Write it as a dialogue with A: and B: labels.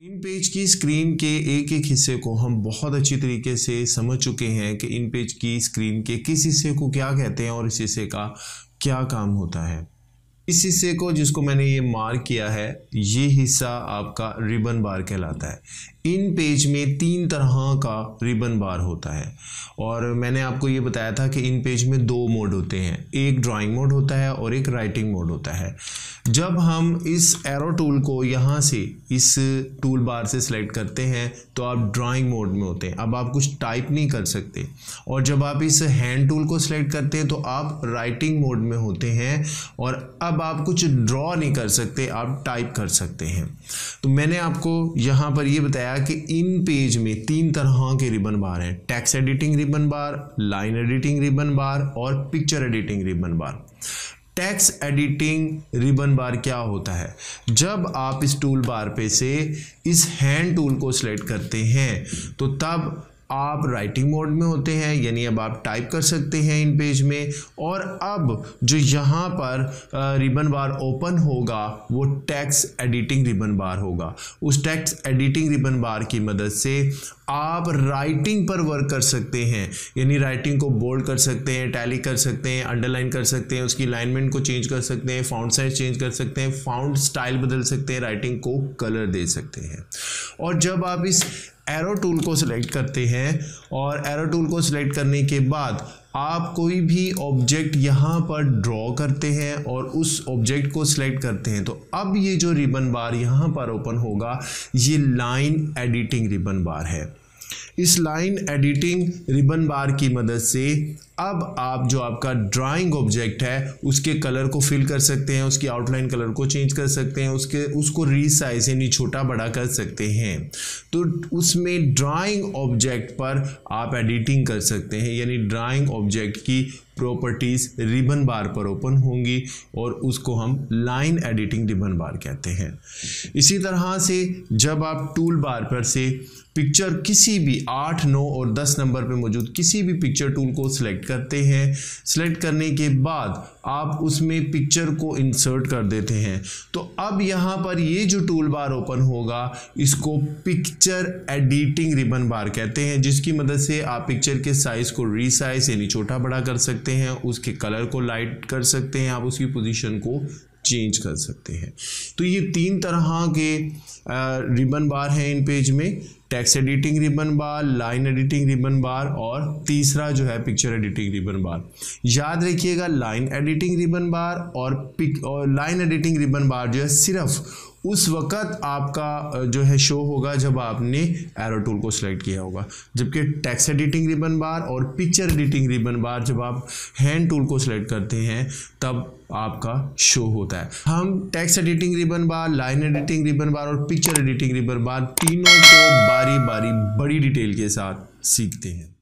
A: इन page की screen के एक एक हिस्से को हम बहुत अच्छी तरीके से समझ चुके हैं कि इन पेज की स्क्रीन के किस हिस्से को क्या कहते हैं और इस हिस्से का क्या काम होता है। इस हिस्से को जिसको मैंने ये मार्क किया है, ये हिस्सा आपका रिबन बार कहलाता है। इन पेज में 3 तरह का रिबन बार होता है और मैंने आपको ये बताया था कि इन पेज में 2 मोड होते हैं, एक ड्राइंग मोड होता है और एक राइटिंग मोड होता है। जब हम इस एरो टूल को यहाँ से इस टूल बार से सिलेक्ट करते हैं तो आप ड्राइंग मोड में होते हैं, अब आप कुछ टाइप नहीं कर सकते। और जब आप इस हैंड टूल को सिलेक्ट करते हैं तो आप राइटिंग मोड में होते हैं और अब आप कुछ ड्रॉ नहीं कर सकते, आप टाइप कर सकते हैं। तो मैंने आपको यहाँ पर ये बताया कि इन पेज में 3 तरह के रिबन बार हैं, टेक्स्ट एडिटिंग रिबन बार, लाइन एडिटिंग रिबन बार और पिक्चर एडिटिंग रिबन बार। टेक्स्ट एडिटिंग रिबन बार क्या होता है? जब आप इस टूल बार पे से इस हैंड टूल को सिलेक्ट करते हैं तो तब आप राइटिंग मोड में होते हैं, यानी अब आप टाइप कर सकते हैं इन पेज में। और अब जो यहाँ पर रिबन बार ओपन होगा वो टेक्स्ट एडिटिंग रिबन बार होगा। उस टेक्स्ट एडिटिंग रिबन बार की मदद से आप राइटिंग पर वर्क कर सकते हैं, यानी राइटिंग को बोल्ड कर सकते हैं, टैली कर सकते हैं, अंडरलाइन कर सकते हैं, उसकी अलाइनमेंट को चेंज कर सकते हैं, फॉन्ट साइज चेंज कर सकते हैं, फॉन्ट स्टाइल बदल सकते हैं, राइटिंग को कलर दे सकते हैं। और जब आप इस एरो टूल को सिलेक्ट करते हैं और एरो टूल को सिलेक्ट करने के बाद आप कोई भी ऑब्जेक्ट यहाँ पर ड्रॉ करते हैं और उस ऑब्जेक्ट को सिलेक्ट करते हैं तो अब ये जो रिबन बार यहाँ पर ओपन होगा ये लाइन एडिटिंग रिबन बार है। इस लाइन एडिटिंग रिबन बार की मदद से अब आप जो आपका ड्राइंग ऑब्जेक्ट है उसके कलर को फिल कर सकते हैं, उसकी आउटलाइन कलर को चेंज कर सकते हैं, उसको रीसाइज यानी छोटा बड़ा कर सकते हैं। तो उसमें ड्राइंग ऑब्जेक्ट पर आप एडिटिंग कर सकते हैं, यानी ड्राइंग ऑब्जेक्ट की प्रॉपर्टीज़ रिबन बार पर ओपन होंगी और उसको हम लाइन एडिटिंग रिबन बार कहते हैं। इसी तरह से जब आप टूल बार पर से पिक्चर किसी भी 8, 9 और 10 नंबर पे मौजूद किसी भी पिक्चर टूल को सिलेक्ट करते हैं, सिलेक्ट करने के बाद आप उसमें पिक्चर को इंसर्ट कर देते हैं तो अब यहाँ पर ये जो टूल बार ओपन होगा इसको पिक्चर एडिटिंग रिबन बार कहते हैं, जिसकी मदद से आप पिक्चर के साइज को रीसाइज यानी छोटा बड़ा कर सकते हैं, उसके कलर को लाइट कर सकते हैं, आप उसकी पोजीशन को चेंज कर सकते हैं। तो ये 3 तरह के रिबन बार हैं इन पेज में, टेक्स्ट एडिटिंग रिबन बार, लाइन एडिटिंग रिबन बार और तीसरा जो है पिक्चर एडिटिंग रिबन बार। याद रखिएगा लाइन एडिटिंग रिबन बार और लाइन एडिटिंग रिबन बार जो है सिर्फ उस वक़्त आपका जो है शो होगा जब आपने एरो टूल को सिलेक्ट किया होगा, जबकि टेक्स्ट एडिटिंग रिबन बार और पिक्चर एडिटिंग रिबन बार जब आप हैंड टूल को सिलेक्ट करते हैं तब आपका शो होता है। हम टेक्स्ट एडिटिंग रिबन बार, लाइन एडिटिंग रिबन बार और पिक्चर एडिटिंग रिबन बार तीनों को बारी बारी बड़ी डिटेल के साथ सीखते हैं।